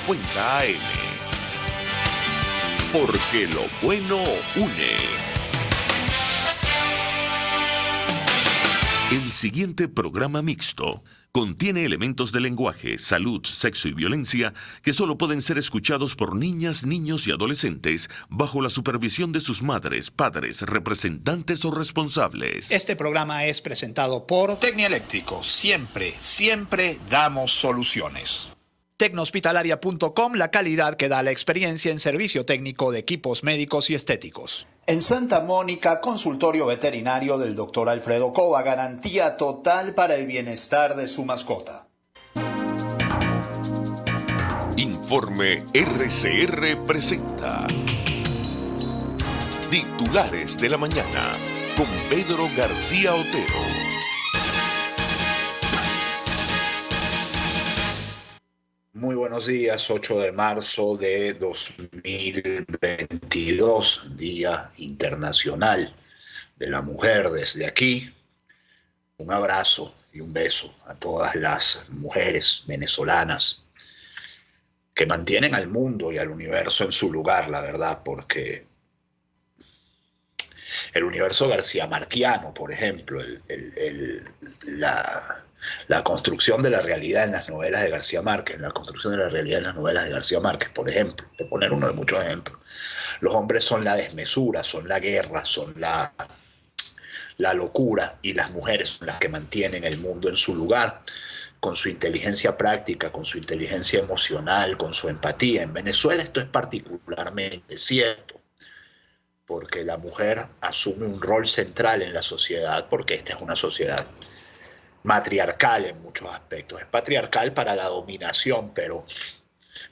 850 AM. Porque lo bueno une. El siguiente programa mixto contiene elementos de lenguaje, salud, sexo y violencia que solo pueden ser escuchados por niñas, niños y adolescentes bajo la supervisión de sus madres, padres, representantes o responsables. Este programa es presentado por Tecnieléctrico. Siempre damos soluciones. Tecnohospitalaria.com, la calidad que da la experiencia en servicio técnico de equipos médicos y estéticos. En Santa Mónica, consultorio veterinario del Dr. Alfredo Cova, garantía total para el bienestar de su mascota. Informe RCR presenta Titulares de la Mañana con Pedro García Otero. Muy buenos días, 8 de marzo de 2022, Día Internacional de la Mujer. Desde aquí, un abrazo y un beso a todas las mujeres venezolanas que mantienen al mundo y al universo en su lugar, la verdad, porque el universo garcía-marquiano, por ejemplo, la construcción de la realidad en las novelas de García Márquez, por ejemplo, de poner uno de muchos ejemplos. Los hombres son la desmesura, son la guerra, son la locura, y las mujeres son las que mantienen el mundo en su lugar, con su inteligencia práctica, con su inteligencia emocional, con su empatía. En Venezuela esto es particularmente cierto, porque la mujer asume un rol central en la sociedad, porque esta es una sociedad matriarcal en muchos aspectos. Es patriarcal para la dominación, pero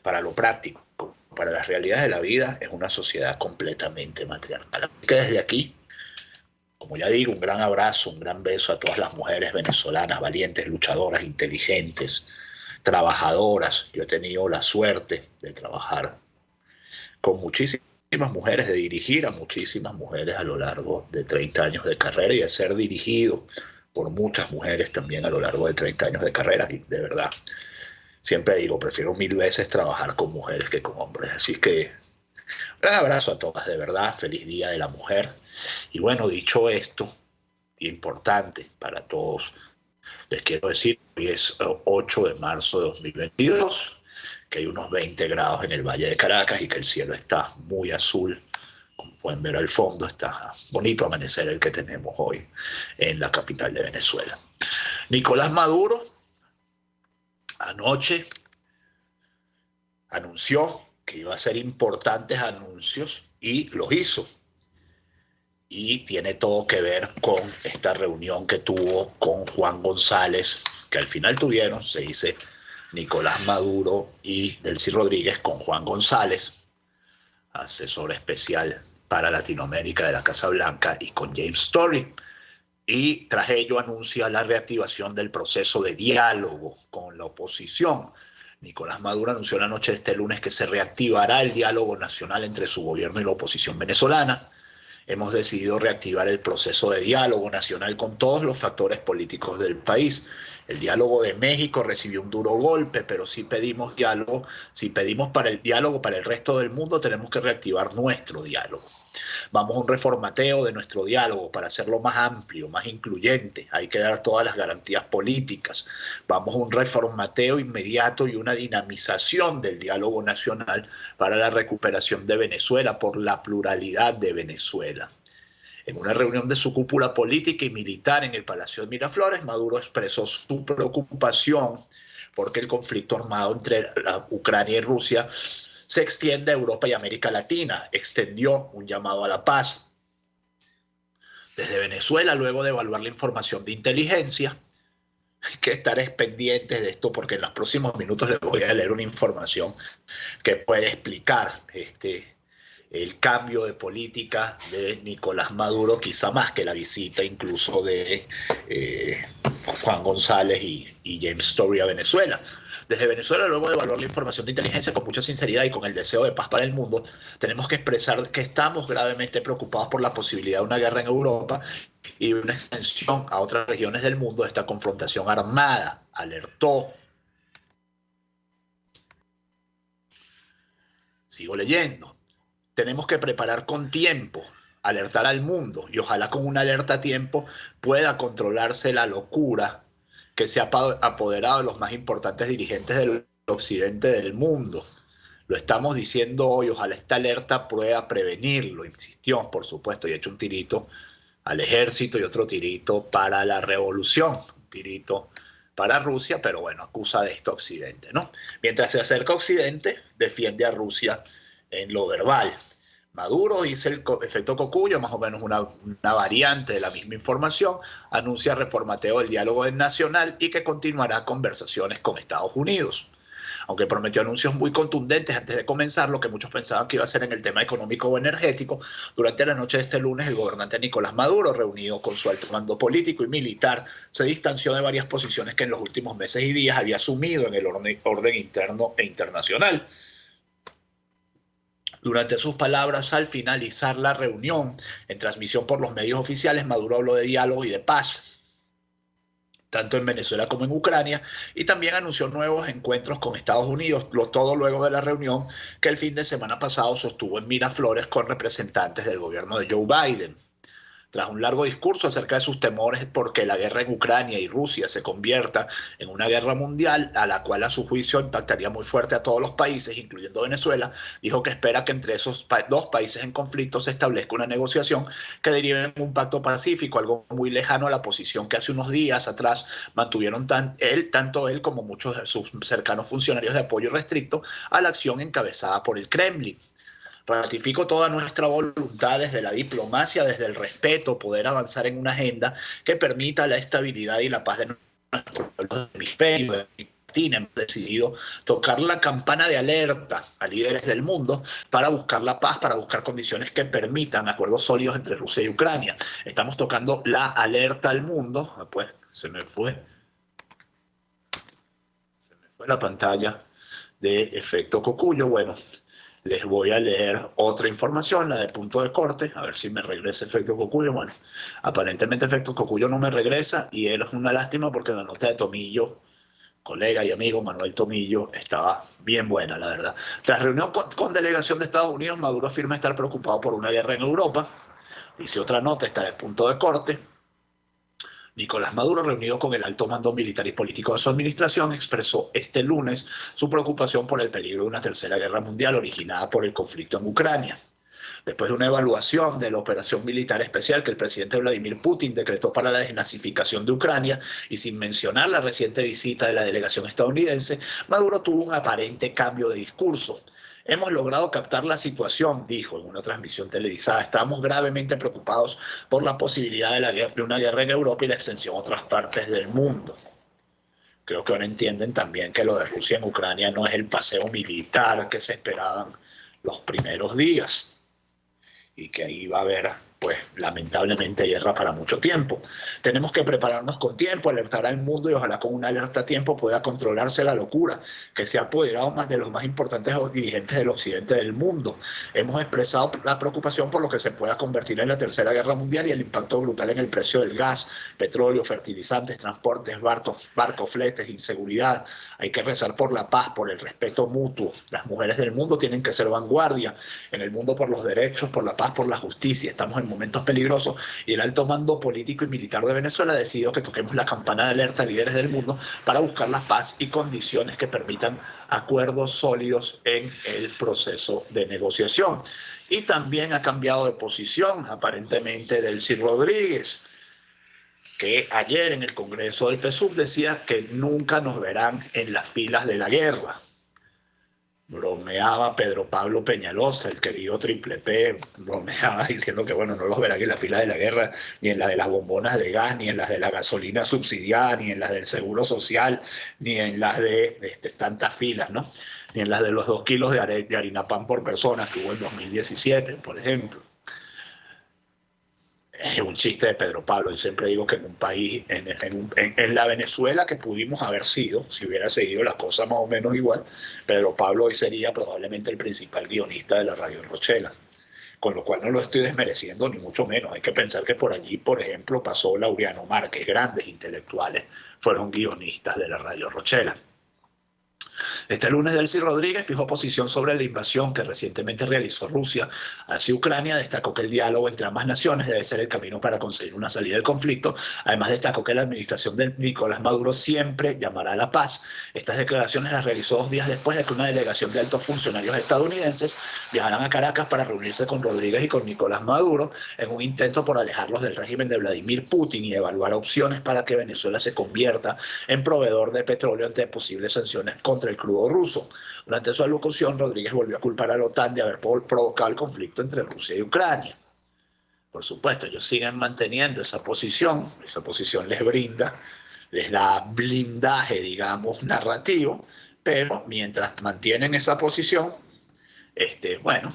para lo práctico, para las realidades de la vida, es una sociedad completamente matriarcal. Así que desde aquí, como ya digo, un gran abrazo, un gran beso a todas las mujeres venezolanas, valientes, luchadoras, inteligentes, trabajadoras. Yo he tenido la suerte de trabajar con muchísimas mujeres, de dirigir a muchísimas mujeres a lo largo de 30 años de carrera y de ser dirigido por muchas mujeres también a lo largo de 30 años de carrera. Y de verdad, siempre digo, prefiero 1000 veces trabajar con mujeres que con hombres. Así que un abrazo a todas, de verdad. Feliz Día de la Mujer. Y bueno, dicho esto, importante para todos, les quiero decir, hoy es 8 de marzo de 2022, que hay unos 20 grados en el Valle de Caracas y que el cielo está muy azul. Como pueden ver al fondo, está bonito amanecer el que tenemos hoy en la capital de Venezuela. Nicolás Maduro anoche anunció que iba a hacer importantes anuncios y los hizo. Y tiene todo que ver con esta reunión que tuvo con Juan González, que al final tuvieron, se dice, Nicolás Maduro y Delcy Rodríguez con Juan González, asesor especial para Latinoamérica de la Casa Blanca, y con James Story. Y tras ello anuncia la reactivación del proceso de diálogo con la oposición. Nicolás Maduro anunció la noche de este lunes que se reactivará el diálogo nacional entre su gobierno y la oposición venezolana. Hemos decidido reactivar el proceso de diálogo nacional con todos los factores políticos del país. El diálogo de México recibió un duro golpe, pero si pedimos diálogo, si pedimos para el diálogo para el resto del mundo, tenemos que reactivar nuestro diálogo. Vamos a un reformateo de nuestro diálogo para hacerlo más amplio, más incluyente. Hay que dar todas las garantías políticas. Vamos a un reformateo inmediato y una dinamización del diálogo nacional para la recuperación de Venezuela por la pluralidad de Venezuela. En una reunión de su cúpula política y militar en el Palacio de Miraflores, Maduro expresó su preocupación porque el conflicto armado entre Ucrania y Rusia se extiende a Europa y América Latina. Extendió un llamado a la paz. Desde Venezuela, luego de evaluar la información de inteligencia, hay que estar pendientes de esto porque en los próximos minutos les voy a leer una información que puede explicar el cambio de política de Nicolás Maduro, quizá más que la visita incluso de Juan González y James Story a Venezuela. Desde Venezuela, luego de evaluar la información de inteligencia con mucha sinceridad y con el deseo de paz para el mundo, tenemos que expresar que estamos gravemente preocupados por la posibilidad de una guerra en Europa y de una extensión a otras regiones del mundo de esta confrontación armada, alertó Sigo leyendo. Tenemos que preparar con tiempo, alertar al mundo y ojalá con una alerta a tiempo pueda controlarse la locura que se ha apoderado de los más importantes dirigentes del occidente del mundo. Lo estamos diciendo hoy, ojalá esta alerta pueda prevenirlo, insistió, por supuesto, y ha hecho un tirito al ejército y otro tirito para la revolución, un tirito para Rusia, pero bueno, acusa de esto a Occidente, ¿no? Mientras se acerca a Occidente, defiende a Rusia en lo verbal. Maduro dice el efecto Cocuyo, más o menos una variante de la misma información, anuncia reformateo del diálogo nacional y que continuará conversaciones con Estados Unidos. Aunque prometió anuncios muy contundentes antes de comenzar, lo que muchos pensaban que iba a ser en el tema económico o energético, durante la noche de este lunes el gobernante Nicolás Maduro, reunido con su alto mando político y militar, se distanció de varias posiciones que en los últimos meses y días había asumido en el orden interno e internacional. Durante sus palabras al finalizar la reunión, en transmisión por los medios oficiales, Maduro habló de diálogo y de paz, tanto en Venezuela como en Ucrania, y también anunció nuevos encuentros con Estados Unidos, todo luego de la reunión que el fin de semana pasado sostuvo en Miraflores con representantes del gobierno de Joe Biden. Tras un largo discurso acerca de sus temores porque la guerra en Ucrania y Rusia se convierta en una guerra mundial, a la cual a su juicio impactaría muy fuerte a todos los países, incluyendo Venezuela, dijo que espera que entre esos dos países en conflicto se establezca una negociación que derive en un pacto pacífico, algo muy lejano a la posición que hace unos días atrás mantuvieron tanto él como muchos de sus cercanos funcionarios de apoyo restricto a la acción encabezada por el Kremlin. Ratifico toda nuestra voluntad desde la diplomacia, desde el respeto, poder avanzar en una agenda que permita la estabilidad y la paz de nuestros pueblos de hemisferio, de Argentina. Hemos decidido tocar la campana de alerta a líderes del mundo para buscar la paz, para buscar condiciones que permitan acuerdos sólidos entre Rusia y Ucrania. Estamos tocando la alerta al mundo. Pues se me fue la pantalla de efecto Cocuyo. Bueno, les voy a leer otra información, la de punto de corte, a ver si me regresa efecto Cocuyo. Bueno, aparentemente efecto Cocuyo no me regresa y es una lástima porque la nota de Tomillo, colega y amigo Manuel Tomillo, estaba bien buena, la verdad. Tras reunión con delegación de Estados Unidos, Maduro afirma estar preocupado por una guerra en Europa. Dice otra nota, está de punto de corte. Nicolás Maduro, reunido con el alto mando militar y político de su administración, expresó este lunes su preocupación por el peligro de una tercera guerra mundial originada por el conflicto en Ucrania. Después de una evaluación de la operación militar especial que el presidente Vladimir Putin decretó para la desnazificación de Ucrania y sin mencionar la reciente visita de la delegación estadounidense, Maduro tuvo un aparente cambio de discurso. Hemos logrado captar la situación, dijo en una transmisión televisada. Estamos gravemente preocupados por la posibilidad de una guerra en Europa y la extensión a otras partes del mundo. Creo que ahora entienden también que lo de Rusia en Ucrania no es el paseo militar que se esperaban los primeros días y que ahí va a haber, pues, lamentablemente guerra para mucho tiempo. Tenemos que prepararnos con tiempo, alertar al mundo y ojalá con una alerta a tiempo pueda controlarse la locura que se ha apoderado más de los más importantes dirigentes del occidente del mundo. Hemos expresado la preocupación por lo que se pueda convertir en la tercera guerra mundial y el impacto brutal en el precio del gas, petróleo, fertilizantes, transportes, barcos, fletes, inseguridad. Hay que rezar por la paz, por el respeto mutuo. Las mujeres del mundo tienen que ser vanguardia en el mundo por los derechos, por la paz, por la justicia. Estamos en momentos peligrosos y el alto mando político y militar de Venezuela ha decidido que toquemos la campana de alerta a líderes del mundo para buscar la paz y condiciones que permitan acuerdos sólidos en el proceso de negociación. Y también ha cambiado de posición, aparentemente, Delcy Rodríguez, que ayer en el Congreso del PSUV decía que nunca nos verán en las filas de la guerra. Bromeaba Pedro Pablo Peñalosa, el querido Triple P, bromeaba diciendo que bueno, no los verán en la fila de la guerra, ni en la de las bombonas de gas, ni en las de la gasolina subsidiada, ni en las del seguro social, ni en las de tantas filas, ¿no? Ni en las de los 2 kilos de harina pan por persona que hubo en 2017, por ejemplo. Es un chiste de Pedro Pablo. Yo siempre digo que en un país, en la Venezuela que pudimos haber sido, si hubiera seguido las cosas más o menos igual, Pedro Pablo hoy sería probablemente el principal guionista de la Radio Rochela. Con lo cual no lo estoy desmereciendo ni mucho menos. Hay que pensar que por allí, por ejemplo, pasó Laureano Márquez, grandes intelectuales fueron guionistas de la Radio Rochela. Este lunes, Delcy Rodríguez fijó posición sobre la invasión que recientemente realizó Rusia hacia Ucrania. Destacó que el diálogo entre ambas naciones debe ser el camino para conseguir una salida del conflicto. Además, destacó que la administración de Nicolás Maduro siempre llamará a la paz. Estas declaraciones las realizó 2 días después de que una delegación de altos funcionarios estadounidenses viajaran a Caracas para reunirse con Rodríguez y con Nicolás Maduro en un intento por alejarlos del régimen de Vladimir Putin y evaluar opciones para que Venezuela se convierta en proveedor de petróleo ante posibles sanciones contra el crudo ruso. Durante su alocución, Rodríguez volvió a culpar a la OTAN de haber provocado el conflicto entre Rusia y Ucrania. Por supuesto, ellos siguen manteniendo esa posición les da blindaje, digamos, narrativo, pero mientras mantienen esa posición,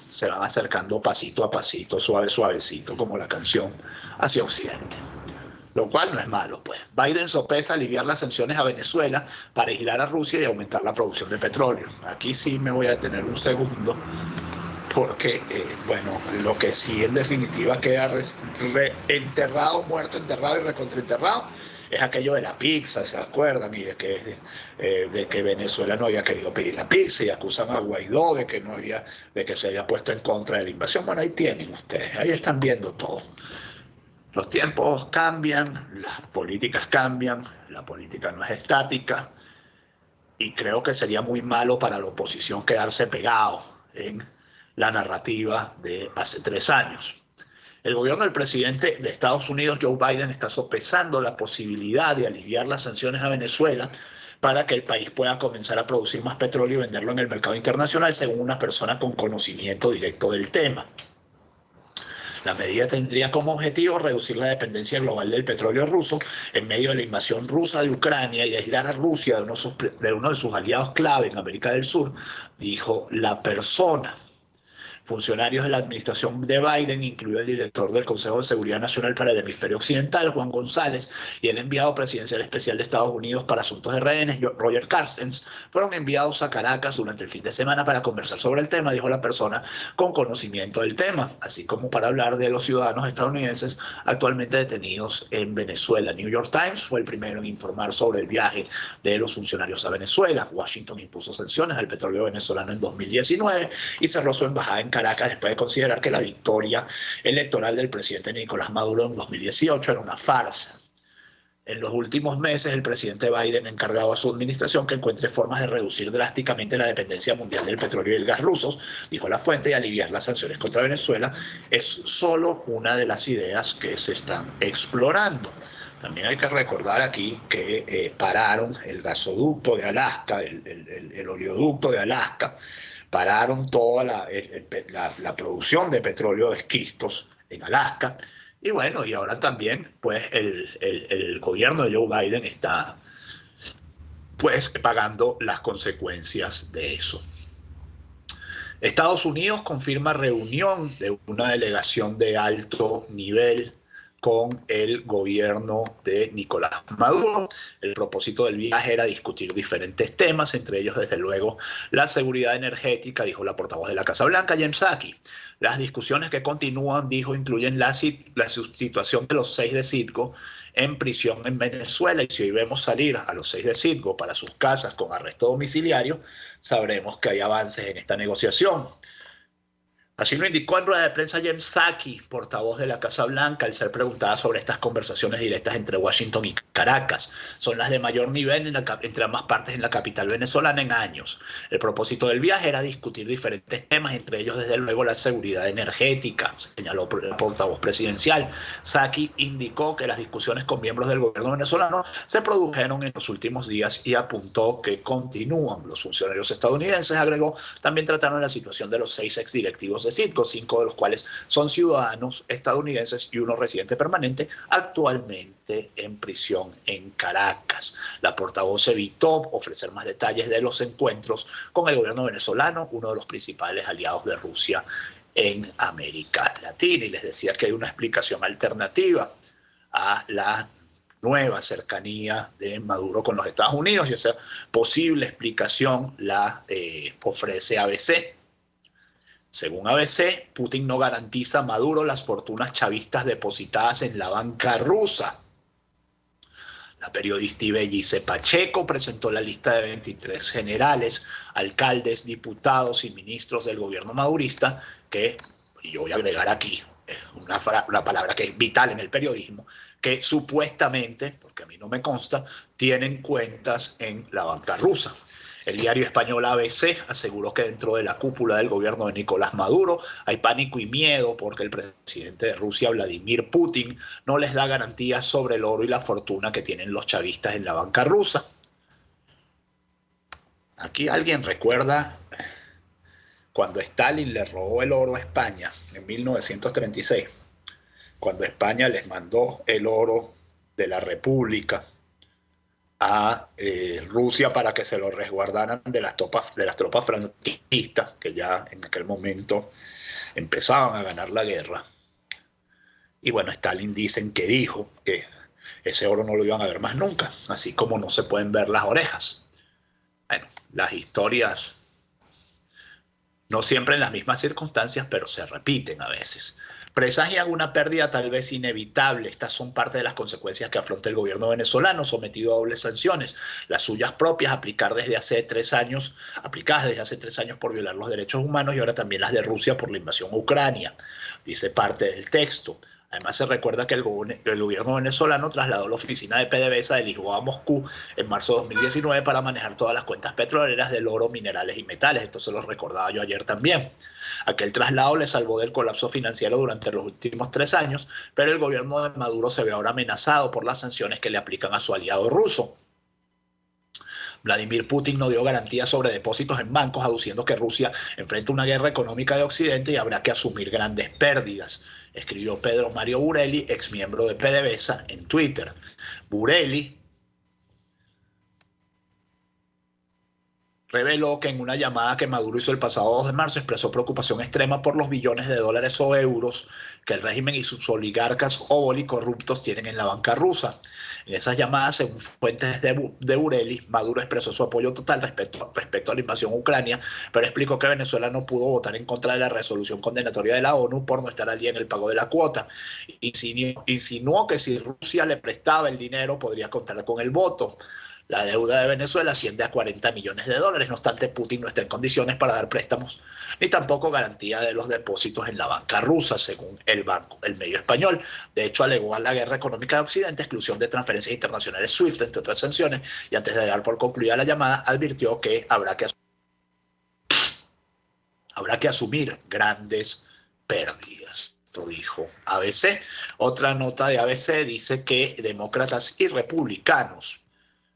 se van acercando pasito a pasito, suavecito, como la canción, hacia Occidente. Lo cual no es malo, pues. Biden sopesa aliviar las sanciones a Venezuela para aislar a Rusia y aumentar la producción de petróleo. Aquí sí me voy a detener un segundo, porque, lo que sí en definitiva queda enterrado, muerto, enterrado y recontraenterrado, es aquello de la pizza, ¿se acuerdan? Y de que Venezuela no había querido pedir la pizza y acusan a Guaidó de que se había puesto en contra de la invasión. Bueno, ahí tienen ustedes, ahí están viendo todo. Los tiempos cambian, las políticas cambian, la política no es estática y creo que sería muy malo para la oposición quedarse pegado en la narrativa de hace 3 años. El gobierno del presidente de Estados Unidos, Joe Biden, está sopesando la posibilidad de aliviar las sanciones a Venezuela para que el país pueda comenzar a producir más petróleo y venderlo en el mercado internacional, según una persona con conocimiento directo del tema. La medida tendría como objetivo reducir la dependencia global del petróleo ruso en medio de la invasión rusa de Ucrania y aislar a Rusia de uno de sus aliados clave en América del Sur, dijo la persona. Funcionarios de la administración de Biden, incluido el director del Consejo de Seguridad Nacional para el Hemisferio Occidental, Juan González, y el enviado presidencial especial de Estados Unidos para Asuntos de Rehenes, Roger Carstens, fueron enviados a Caracas durante el fin de semana para conversar sobre el tema, dijo la persona con conocimiento del tema, así como para hablar de los ciudadanos estadounidenses actualmente detenidos en Venezuela. New York Times fue el primero en informar sobre el viaje de los funcionarios a Venezuela. Washington impuso sanciones al petróleo venezolano en 2019 y cerró su embajada en Caracas después de considerar que la victoria electoral del presidente Nicolás Maduro en 2018 era una farsa. En los últimos meses, el presidente Biden ha encargado a su administración que encuentre formas de reducir drásticamente la dependencia mundial del petróleo y el gas rusos, dijo la fuente, y aliviar las sanciones contra Venezuela es solo una de las ideas que se están explorando. También hay que recordar aquí que pararon el gasoducto de Alaska, el oleoducto de Alaska, pararon toda la producción de petróleo de esquistos en Alaska. Y bueno, y ahora también pues el gobierno de Joe Biden está pues pagando las consecuencias de eso. Estados Unidos confirma reunión de una delegación de alto nivel con el gobierno de Nicolás Maduro. El propósito del viaje era discutir diferentes temas, entre ellos, desde luego, la seguridad energética, dijo la portavoz de la Casa Blanca, Jen Psaki. Las discusiones que continúan, dijo, incluyen la situación de los 6 de Citgo en prisión en Venezuela, y si hoy vemos salir a los 6 de Citgo para sus casas con arresto domiciliario, sabremos que hay avances en esta negociación. Así lo indicó en rueda de prensa Jen Psaki, portavoz de la Casa Blanca, al ser preguntada sobre estas conversaciones directas entre Washington y Caracas. Son las de mayor nivel entre ambas partes en la capital venezolana en años. El propósito del viaje era discutir diferentes temas, entre ellos, desde luego, la seguridad energética, señaló el portavoz presidencial. Psaki indicó que las discusiones con miembros del gobierno venezolano se produjeron en los últimos días y apuntó que continúan. Los funcionarios estadounidenses, agregó, también trataron la situación de los 6 exdirectivos de Citgo, 5 de los cuales son ciudadanos estadounidenses y uno residente permanente, actualmente en prisión en Caracas. La portavoz evitó ofrecer más detalles de los encuentros con el gobierno venezolano, uno de los principales aliados de Rusia en América Latina, y les decía que hay una explicación alternativa a la nueva cercanía de Maduro con los Estados Unidos, y esa posible explicación la ofrece ABC. Según ABC, Putin no garantiza a Maduro las fortunas chavistas depositadas en la banca rusa. La periodista Ibellice Pacheco presentó la lista de 23 generales, alcaldes, diputados y ministros del gobierno madurista que, y yo voy a agregar aquí una palabra que es vital en el periodismo, que supuestamente, porque a mí no me consta, tienen cuentas en la banca rusa. El diario español ABC aseguró que dentro de la cúpula del gobierno de Nicolás Maduro hay pánico y miedo porque el presidente de Rusia, Vladimir Putin, no les da garantías sobre el oro y la fortuna que tienen los chavistas en la banca rusa. Aquí alguien recuerda cuando Stalin le robó el oro a España en 1936, cuando España les mandó el oro de la República a Rusia para que se lo resguardaran de las tropas franquistas, que ya en aquel momento empezaban a ganar la guerra. Y bueno, Stalin dicen que dijo que ese oro no lo iban a ver más nunca, así como no se pueden ver las orejas. Bueno, las historias no siempre en las mismas circunstancias, pero se repiten a veces. Presagian una pérdida tal vez inevitable. Estas son parte de las consecuencias que afronta el gobierno venezolano, sometido a dobles sanciones, las suyas propias, aplicadas desde hace 3 años por violar los derechos humanos, y ahora también las de Rusia por la invasión a Ucrania, dice parte del texto. Además, se recuerda que el gobierno venezolano trasladó la oficina de PDVSA de Lisboa a Moscú en marzo de 2019 para manejar todas las cuentas petroleras del oro, minerales y metales. Esto se lo recordaba yo ayer también. Aquel traslado le salvó del colapso financiero durante los últimos 3 años, pero el gobierno de Maduro se ve ahora amenazado por las sanciones que le aplican a su aliado ruso. Vladimir Putin no dio garantías sobre depósitos en bancos, aduciendo que Rusia enfrenta una guerra económica de Occidente y habrá que asumir grandes pérdidas, escribió Pedro Mario Burelli, exmiembro de PDVSA, en Twitter. Burelli reveló que en una llamada que Maduro hizo el pasado 2 de marzo expresó preocupación extrema por los billones de dólares o euros que el régimen y sus oligarcas corruptos tienen en la banca rusa. En esas llamadas, según fuentes de Burelli, Maduro expresó su apoyo total respecto a la invasión a Ucrania, pero explicó que Venezuela no pudo votar en contra de la resolución condenatoria de la ONU por no estar al día en el pago de la cuota. Insinuó que si Rusia le prestaba el dinero podría contar con el voto. La deuda de Venezuela asciende a $40 millones. No obstante, Putin no está en condiciones para dar préstamos, ni tampoco garantía de los depósitos en la banca rusa, según el medio español. De hecho, alegó a la guerra económica de Occidente, exclusión de transferencias internacionales SWIFT, entre otras sanciones, y antes de dar por concluida la llamada, advirtió que habrá que asumir grandes pérdidas. Esto dijo ABC. Otra nota de ABC dice que demócratas y republicanos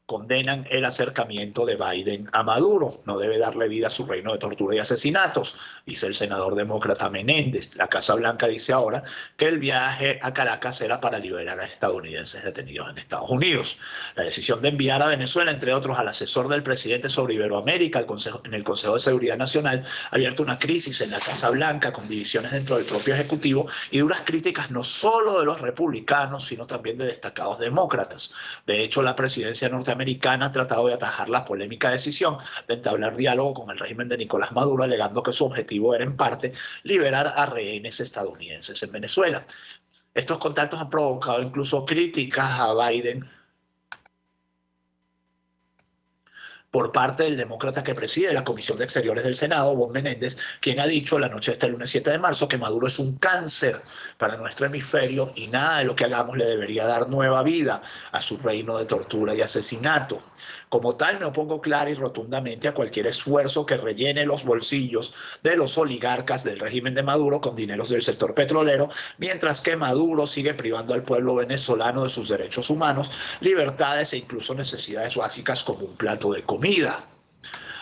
condenan el acercamiento de Biden a Maduro. No debe darle vida a su reino de tortura y asesinatos, dice el senador demócrata Menéndez. La Casa Blanca dice ahora que el viaje a Caracas era para liberar a estadounidenses detenidos en Estados Unidos. La decisión de enviar a Venezuela, entre otros, al asesor del presidente sobre Iberoamérica en el Consejo de Seguridad Nacional, ha abierto una crisis en la Casa Blanca con divisiones dentro del propio Ejecutivo y duras críticas no solo de los republicanos, sino también de destacados demócratas. De hecho, la presidencia norteamericana ha tratado de atajar la polémica decisión de entablar diálogo con el régimen de Nicolás Maduro, alegando que su objetivo era en parte liberar a rehenes estadounidenses en Venezuela. Estos contactos han provocado incluso críticas a Biden por parte del demócrata que preside la Comisión de Exteriores del Senado, Bob Menéndez, quien ha dicho la noche de este lunes 7 de marzo que Maduro es un cáncer para nuestro hemisferio y nada de lo que hagamos le debería dar nueva vida a su reino de tortura y asesinato. Como tal, me opongo clara y rotundamente a cualquier esfuerzo que rellene los bolsillos de los oligarcas del régimen de Maduro con dineros del sector petrolero, mientras que Maduro sigue privando al pueblo venezolano de sus derechos humanos, libertades e incluso necesidades básicas como un plato de comida.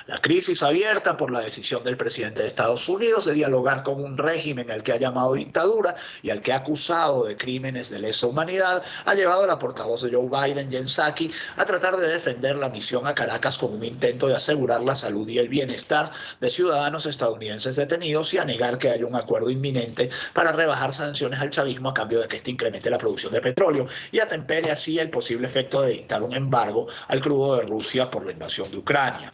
La crisis abierta por la decisión del presidente de Estados Unidos de dialogar con un régimen al que ha llamado dictadura y al que ha acusado de crímenes de lesa humanidad ha llevado a la portavoz de Joe Biden, Jen Psaki, a tratar de defender la misión a Caracas como un intento de asegurar la salud y el bienestar de ciudadanos estadounidenses detenidos y a negar que haya un acuerdo inminente para rebajar sanciones al chavismo a cambio de que este incremente la producción de petróleo y atempere así el posible efecto de dictar un embargo al crudo de Rusia por la invasión de Ucrania.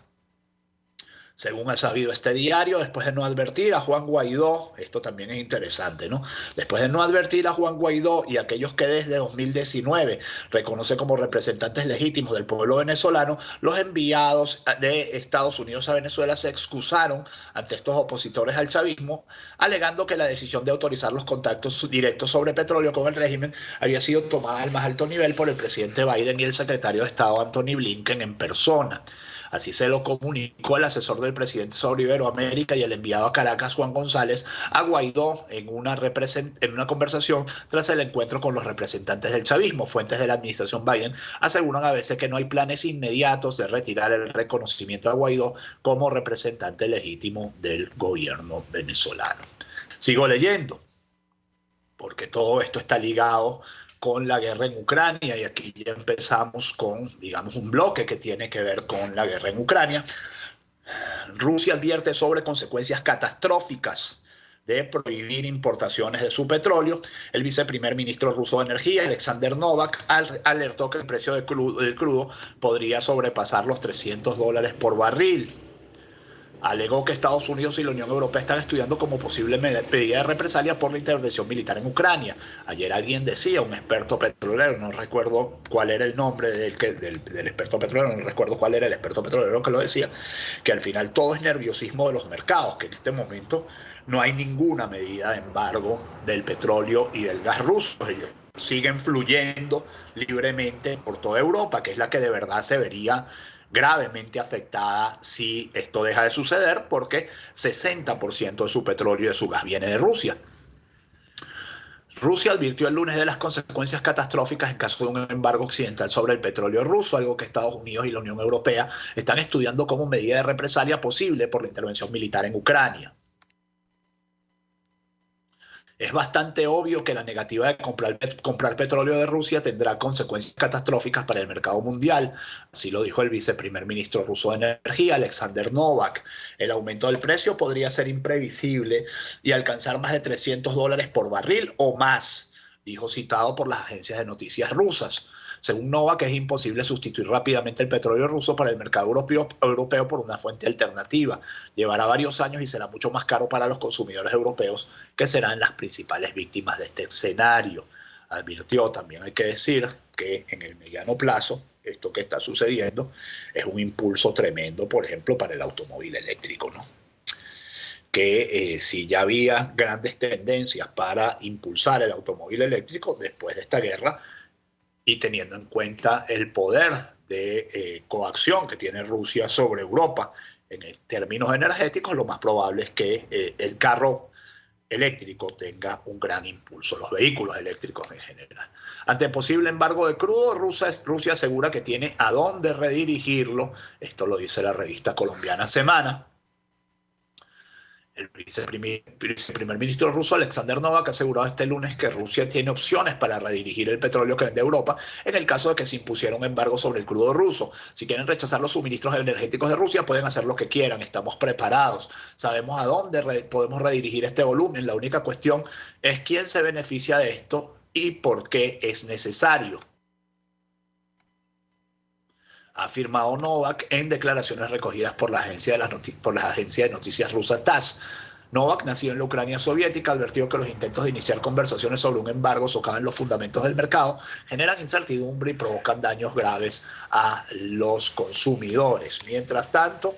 Según ha sabido este diario, después de no advertir a Juan Guaidó, esto también es interesante, ¿no? Después de no advertir a Juan Guaidó y aquellos que desde 2019 reconoce como representantes legítimos del pueblo venezolano, los enviados de Estados Unidos a Venezuela se excusaron ante estos opositores al chavismo, alegando que la decisión de autorizar los contactos directos sobre petróleo con el régimen había sido tomada al más alto nivel por el presidente Biden y el secretario de Estado Antony Blinken en persona. Así se lo comunicó el asesor del presidente sobre Iberoamérica y el enviado a Caracas, Juan González, a Guaidó en una conversación tras el encuentro con los representantes del chavismo. Fuentes de la administración Biden aseguran a veces que no hay planes inmediatos de retirar el reconocimiento a Guaidó como representante legítimo del gobierno venezolano. Sigo leyendo, porque todo esto está ligado con la guerra en Ucrania, y aquí ya empezamos con, digamos, un bloque que tiene que ver con la guerra en Ucrania. Rusia advierte sobre consecuencias catastróficas de prohibir importaciones de su petróleo. El viceprimer ministro ruso de Energía, Alexander Novak, alertó que el precio del crudo podría sobrepasar los $300 por barril. Alegó que Estados Unidos y la Unión Europea están estudiando como posible medida de represalia por la intervención militar en Ucrania. Ayer alguien decía, un experto petrolero, no recuerdo cuál era el nombre del experto petrolero, no recuerdo cuál era el experto petrolero que lo decía, que al final todo es nerviosismo de los mercados, que en este momento no hay ninguna medida de embargo del petróleo y del gas ruso. Ellos siguen fluyendo libremente por toda Europa, que es la que de verdad se vería gravemente afectada si esto deja de suceder, porque 60% de su petróleo y de su gas viene de Rusia. Rusia advirtió el lunes de las consecuencias catastróficas en caso de un embargo occidental sobre el petróleo ruso, algo que Estados Unidos y la Unión Europea están estudiando como medida de represalia posible por la intervención militar en Ucrania. Es bastante obvio que la negativa de comprar petróleo de Rusia tendrá consecuencias catastróficas para el mercado mundial. Así lo dijo el viceprimer ministro ruso de Energía, Alexander Novak. El aumento del precio podría ser imprevisible y alcanzar más de $300 por barril o más, dijo citado por las agencias de noticias rusas. Según Novak, es imposible sustituir rápidamente el petróleo ruso para el mercado europeo por una fuente alternativa. Llevará varios años y será mucho más caro para los consumidores europeos, que serán las principales víctimas de este escenario. Advirtió, también hay que decir, que en el mediano plazo esto que está sucediendo es un impulso tremendo, por ejemplo, para el automóvil eléctrico, ¿no? Que si ya había grandes tendencias para impulsar el automóvil eléctrico después de esta guerra, y teniendo en cuenta el poder de coacción que tiene Rusia sobre Europa en términos energéticos, lo más probable es que el carro eléctrico tenga un gran impulso, los vehículos eléctricos en general. Ante el posible embargo de crudo, Rusia asegura que tiene a dónde redirigirlo. Esto lo dice la revista colombiana Semana. El viceprimer ministro ruso Alexander Novak ha asegurado este lunes que Rusia tiene opciones para redirigir el petróleo que vende a Europa en el caso de que se impusiera un embargo sobre el crudo ruso. Si quieren rechazar los suministros energéticos de Rusia, pueden hacer lo que quieran. Estamos preparados. Sabemos a dónde podemos redirigir este volumen. La única cuestión es quién se beneficia de esto y por qué es necesario, ha afirmado Novak en declaraciones recogidas por la agencia de noticias rusa TASS. Novak, nacido en la Ucrania soviética, advirtió que los intentos de iniciar conversaciones sobre un embargo socavan los fundamentos del mercado, generan incertidumbre y provocan daños graves a los consumidores. Mientras tanto,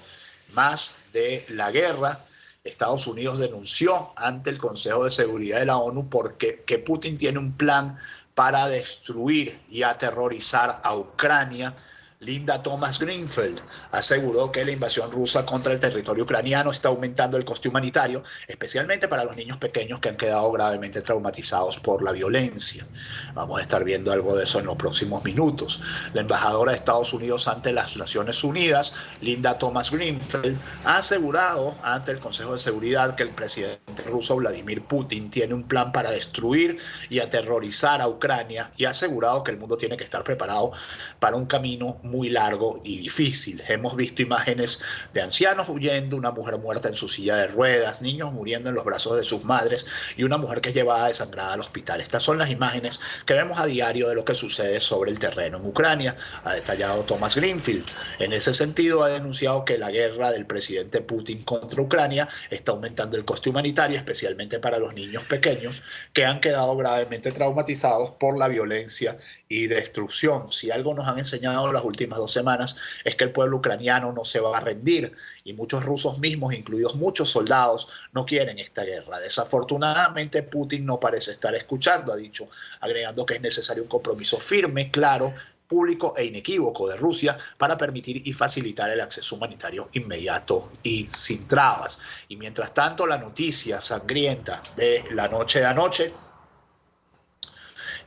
más de la guerra, Estados Unidos denunció ante el Consejo de Seguridad de la ONU que Putin tiene un plan para destruir y aterrorizar a Ucrania. Linda Thomas-Greenfield aseguró que la invasión rusa contra el territorio ucraniano está aumentando el coste humanitario, especialmente para los niños pequeños que han quedado gravemente traumatizados por la violencia. Vamos a estar viendo algo de eso en los próximos minutos. La embajadora de Estados Unidos ante las Naciones Unidas, Linda Thomas-Greenfield, ha asegurado ante el Consejo de Seguridad que el presidente ruso Vladimir Putin tiene un plan para destruir y aterrorizar a Ucrania, y ha asegurado que el mundo tiene que estar preparado para un camino muy largo y difícil. Hemos visto imágenes de ancianos huyendo, una mujer muerta en su silla de ruedas, niños muriendo en los brazos de sus madres y una mujer que es llevada desangrada al hospital. Estas son las imágenes que vemos a diario de lo que sucede sobre el terreno en Ucrania, ha detallado Thomas Greenfield. En ese sentido, ha denunciado que la guerra del presidente Putin contra Ucrania está aumentando el coste humanitario, especialmente para los niños pequeños que han quedado gravemente traumatizados por la violencia y destrucción. Si algo nos han enseñado las últimas 2 semanas es que el pueblo ucraniano no se va a rendir y muchos rusos mismos, incluidos muchos soldados, no quieren esta guerra. Desafortunadamente, Putin no parece estar escuchando, ha dicho, agregando que es necesario un compromiso firme, claro, público e inequívoco de Rusia para permitir y facilitar el acceso humanitario inmediato y sin trabas. Y mientras tanto, la noticia sangrienta de la noche de anoche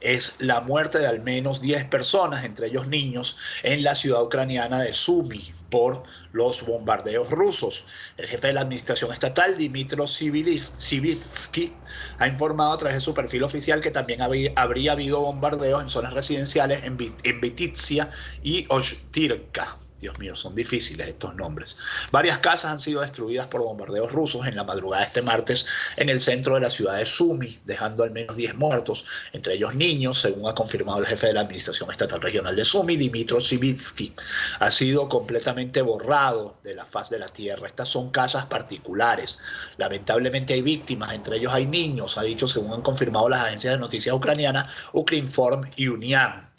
es la muerte de al menos 10 personas, entre ellos niños, en la ciudad ucraniana de Sumy por los bombardeos rusos. El jefe de la administración estatal, Dmytro Sivitsky, ha informado a través de su perfil oficial que también habría habido bombardeos en zonas residenciales en Vititsia y Ochtyrka. Dios mío, son difíciles estos nombres. Varias casas han sido destruidas por bombardeos rusos en la madrugada de este martes en el centro de la ciudad de Sumy, dejando al menos 10 muertos, entre ellos niños, según ha confirmado el jefe de la Administración Estatal Regional de Sumy, Dmytro Sivitsky. Ha sido completamente borrado de la faz de la tierra. Estas son casas particulares. Lamentablemente hay víctimas, entre ellos hay niños, ha dicho, según han confirmado las agencias de noticias ucranianas Ukrinform y Unian.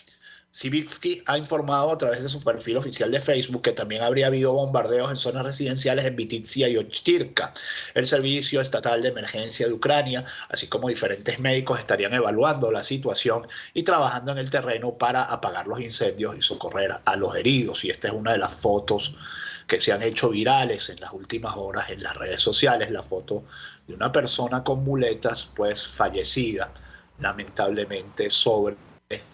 Sivitsky ha informado a través de su perfil oficial de Facebook que también habría habido bombardeos en zonas residenciales en Vititsia y Ochtyrka. El Servicio Estatal de Emergencia de Ucrania, así como diferentes médicos, estarían evaluando la situación y trabajando en el terreno para apagar los incendios y socorrer a los heridos. Y esta es una de las fotos que se han hecho virales en las últimas horas en las redes sociales, la foto de una persona con muletas, pues fallecida, lamentablemente, sobre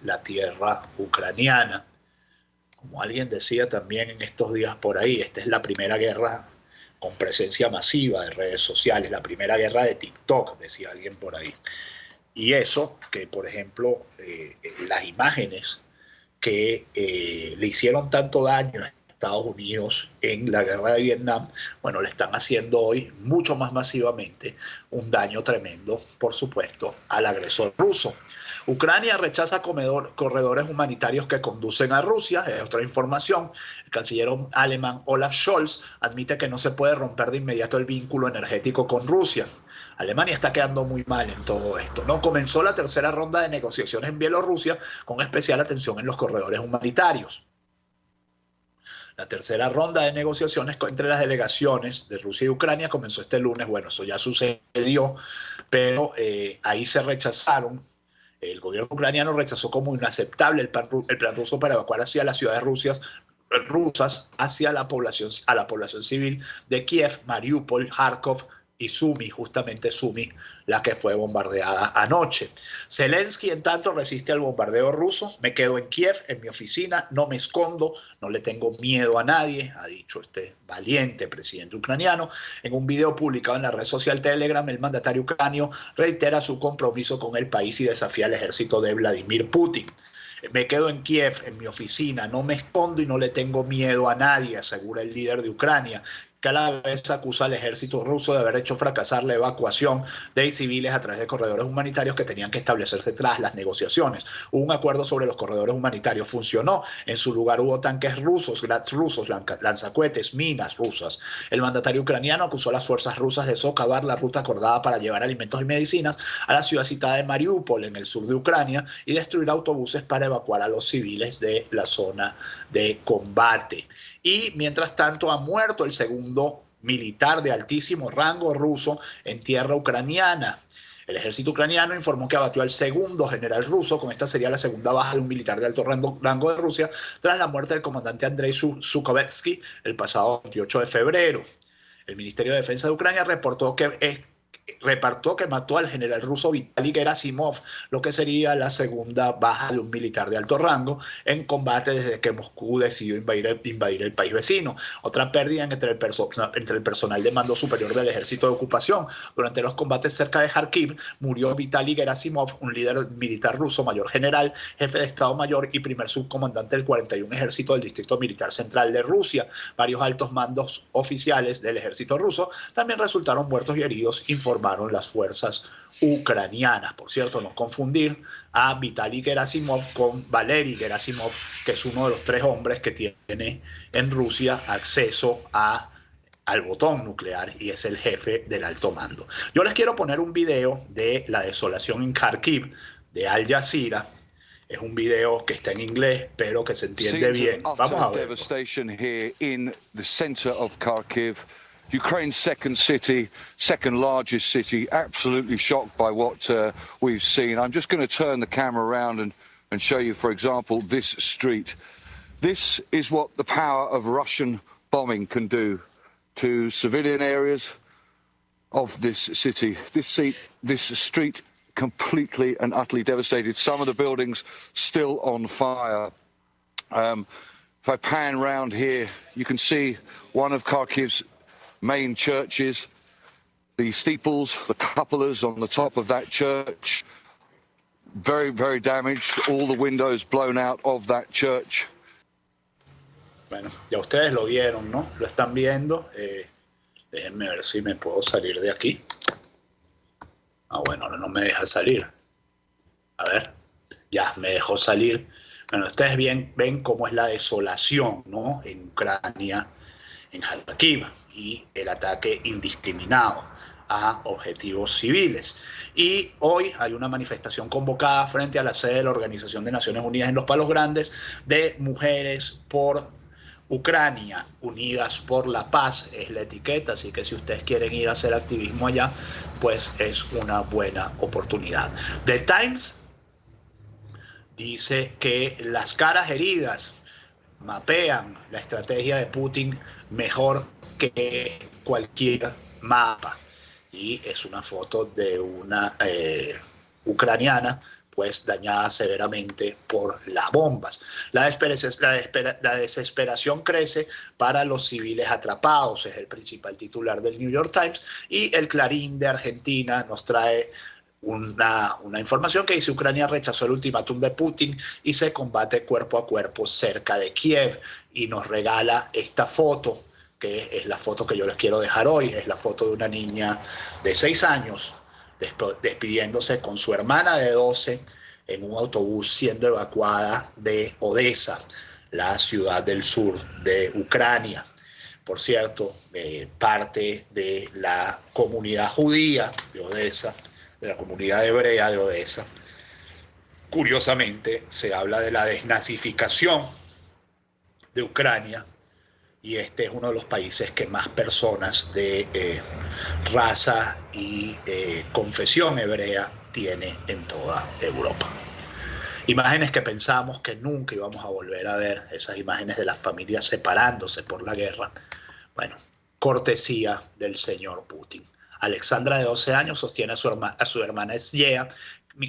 la tierra ucraniana. Como alguien decía también en estos días por ahí, esta es la primera guerra con presencia masiva de redes sociales, la primera guerra de TikTok, decía alguien por ahí. Y eso, que por ejemplo, las imágenes que le hicieron tanto daño a Estados Unidos en la guerra de Vietnam, bueno, le están haciendo hoy mucho más masivamente un daño tremendo, por supuesto, al agresor ruso. Ucrania rechaza corredores humanitarios que conducen a Rusia, es otra información. El canciller alemán Olaf Scholz admite que no se puede romper de inmediato el vínculo energético con Rusia. Alemania está quedando muy mal en todo esto, ¿no? Comenzó la tercera ronda de negociaciones en Bielorrusia con especial atención en los corredores humanitarios. La tercera ronda de negociaciones entre las delegaciones de Rusia y Ucrania comenzó este lunes. Bueno, eso ya sucedió, pero ahí se rechazaron. El gobierno ucraniano rechazó como inaceptable el plan ruso para evacuar hacia las ciudades rusas hacia a la población civil de Kiev, Mariupol, Kharkov y Sumy, justamente Sumy, la que fue bombardeada anoche. Zelensky, en tanto, resiste al bombardeo ruso. Me quedo en Kiev, en mi oficina, no me escondo, no le tengo miedo a nadie, ha dicho este valiente presidente ucraniano. En un video publicado en la red social Telegram, el mandatario ucranio reitera su compromiso con el país y desafía al ejército de Vladimir Putin. Me quedo en Kiev, en mi oficina, no me escondo y no le tengo miedo a nadie, asegura el líder de Ucrania, que a la vez acusa al ejército ruso de haber hecho fracasar la evacuación de civiles a través de corredores humanitarios que tenían que establecerse tras las negociaciones. Hubo un acuerdo sobre los corredores humanitarios, funcionó. En su lugar hubo tanques rusos, lanzacohetes, minas rusas. El mandatario ucraniano acusó a las fuerzas rusas de socavar la ruta acordada para llevar alimentos y medicinas a la ciudad citada de Mariupol, en el sur de Ucrania, y destruir autobuses para evacuar a los civiles de la zona de combate. Y mientras tanto ha muerto el segundo militar de altísimo rango ruso en tierra ucraniana. El ejército ucraniano informó que abatió al segundo general ruso. Con esta sería la segunda baja de un militar de alto rango de Rusia tras la muerte del comandante Andrei Zhukovetsky el pasado 28 de febrero. El Ministerio de Defensa de Ucrania reportó que repartió que mató al general ruso Vitaly Gerasimov, lo que sería la segunda baja de un militar de alto rango en combate desde que Moscú decidió invadir el país vecino. Otra pérdida entre el personal de mando superior del ejército de ocupación. Durante los combates cerca de Kharkiv murió Vitaly Gerasimov, un líder militar ruso, mayor general, jefe de Estado Mayor y primer subcomandante del 41 Ejército del Distrito Militar Central de Rusia. Varios altos mandos oficiales del ejército ruso también resultaron muertos y heridos, informaron las fuerzas ucranianas. Por cierto, no confundir a Vitaly Gerasimov con Valery Gerasimov, que es uno de los 3 hombres que tiene en Rusia acceso al botón nuclear y es el jefe del alto mando. Yo les quiero poner un video de la desolación en Kharkiv de Al Jazeera. Es un video que está en inglés, pero que se entiende bien. Vamos a ver. Devastation here in the center of Kharkiv, Ukraine's second city, second largest city. Absolutely shocked by what we've seen. I'm just going to turn the camera around and show you, for example, this street. This is what the power of Russian bombing can do to civilian areas of this city. This street completely and utterly devastated. Some of the buildings still on fire. If I pan round here, you can see one of Kharkiv's main churches, the steeples, the cupolas on the top of that church, very, very damaged. All the windows blown out of that church. Bueno, ya ustedes lo vieron, ¿no? Lo están viendo. Déjenme ver si me puedo salir de aquí. Bueno, no me deja salir. A ver, ya me dejó salir. Bueno, ustedes ven cómo es la desolación, ¿no? En Ucrania, en Kharkiv, y el ataque indiscriminado a objetivos civiles. Y hoy hay una manifestación convocada frente a la sede de la Organización de Naciones Unidas en Los Palos Grandes de Mujeres por Ucrania, Unidas por la Paz, es la etiqueta, así que si ustedes quieren ir a hacer activismo allá, pues es una buena oportunidad. The Times dice que las caras heridas mapean la estrategia de Putin mejor que cualquier mapa. Y es una foto de una ucraniana pues dañada severamente por las bombas. La desesperación crece para los civiles atrapados, es el principal titular del New York Times, y el Clarín de Argentina nos trae una información que dice: Ucrania rechazó el ultimátum de Putin y se combate cuerpo a cuerpo cerca de Kiev, y nos regala esta foto, que es la foto que yo les quiero dejar hoy. Es la foto de una niña de 6 años despidiéndose con su hermana de 12 en un autobús siendo evacuada de Odessa, la ciudad del sur de Ucrania. Por cierto, parte de la comunidad judía de Odessa, de la comunidad hebrea de Odessa. Curiosamente, se habla de la desnazificación de Ucrania, y este es uno de los países que más personas de raza y confesión hebrea tiene en toda Europa. Imágenes que pensamos que nunca íbamos a volver a ver, esas imágenes de las familias separándose por la guerra. Bueno, cortesía del señor Putin. Alexandra, de 12 años, sostiene a su hermana Esjea,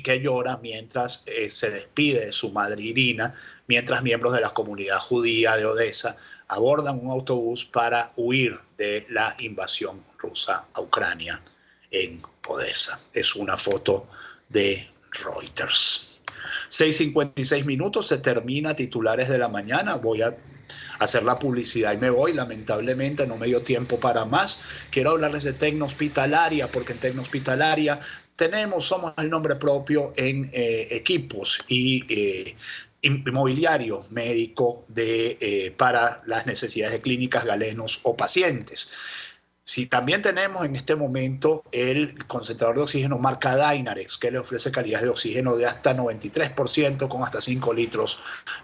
que llora mientras se despide de su madre Irina, mientras miembros de la comunidad judía de Odessa abordan un autobús para huir de la invasión rusa a Ucrania en Odessa. Es una foto de Reuters. 6:56 minutos, se termina Titulares de la Mañana. Voy a hacer la publicidad y me voy. Lamentablemente no me dio tiempo para más. Quiero hablarles de Tecnohospitalaria, porque en Tecnohospitalaria somos el nombre propio en equipos y inmobiliario médico para las necesidades de clínicas, galenos o pacientes. Sí, también tenemos en este momento el concentrador de oxígeno marca Dynarex, que le ofrece calidad de oxígeno de hasta 93% con hasta 5 litros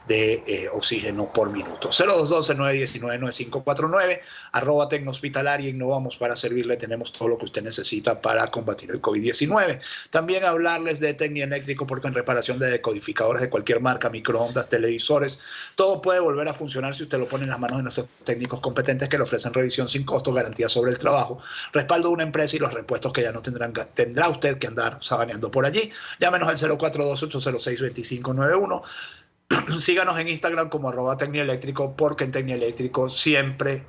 de oxígeno por minuto. 0212-919-9549, @Tecnohospitalaria, innovamos para servirle. Tenemos todo lo que usted necesita para combatir el COVID-19. También hablarles de Tecnieléctrico, porque en reparación de decodificadores de cualquier marca, microondas, televisores, todo puede volver a funcionar si usted lo pone en las manos de nuestros técnicos competentes, que le ofrecen revisión sin costo, garantía sobre sobre el trabajo, respaldo de una empresa y los repuestos que ya no tendrá usted que andar sabaneando por allí. Llámenos al 0428062591. Síganos en Instagram como @Tecnieléctrico, porque en Tecnieléctrico siempre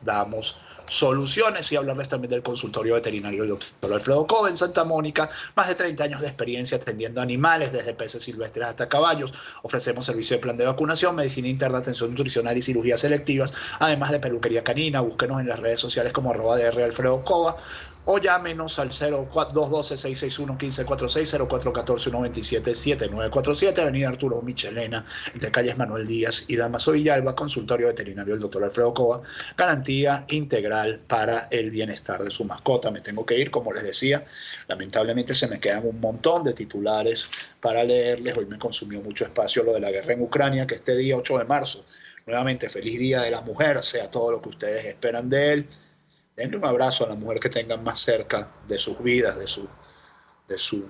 damos soluciones. Y hablarles también del consultorio veterinario del doctor Alfredo Cova en Santa Mónica. Más de 30 años de experiencia atendiendo animales, desde peces silvestres hasta caballos. Ofrecemos servicio de plan de vacunación, medicina interna, atención nutricional y cirugías selectivas, además de peluquería canina. Búsquenos en las redes sociales como @DR Alfredo Cova, o llámenos al 0212-661-1546, 0414-127-7947, Avenida Arturo Michelena, entre calles Manuel Díaz y Damaso Villalba, consultorio veterinario del doctor Alfredo Cova, garantía integral para el bienestar de su mascota. Me tengo que ir, como les decía, lamentablemente se me quedan un montón de titulares para leerles. Hoy me consumió mucho espacio lo de la guerra en Ucrania, que este día 8 de marzo, nuevamente feliz Día de la Mujer, sea todo lo que ustedes esperan de él. Denle un abrazo a la mujer que tengan más cerca de sus vidas, de su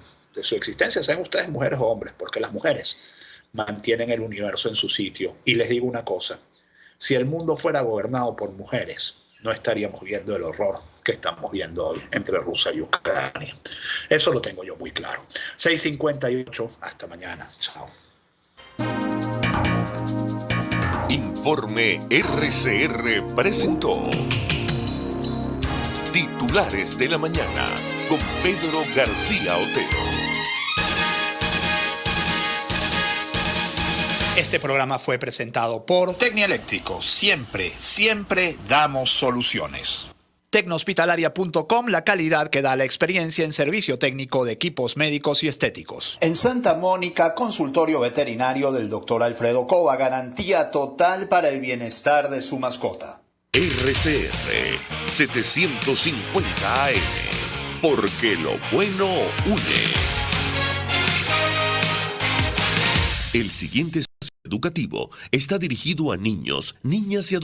existencia, sean ustedes mujeres o hombres, porque las mujeres mantienen el universo en su sitio. Y les digo una cosa, si el mundo fuera gobernado por mujeres, no estaríamos viendo el horror que estamos viendo hoy entre Rusia y Ucrania. Eso lo tengo yo muy claro. 6:58, hasta mañana. Chao. Informe RCR presentó Titulares de la Mañana con Pedro García Otero. Este programa fue presentado por Tecnieléctrico, siempre damos soluciones. Tecnohospitalaria.com, la calidad que da la experiencia en servicio técnico de equipos médicos y estéticos. En Santa Mónica, consultorio veterinario del doctor Alfredo Cova, garantía total para el bienestar de su mascota. RCR 750 AM, porque lo bueno une. El siguiente espacio educativo está dirigido a niños, niñas y adolescentes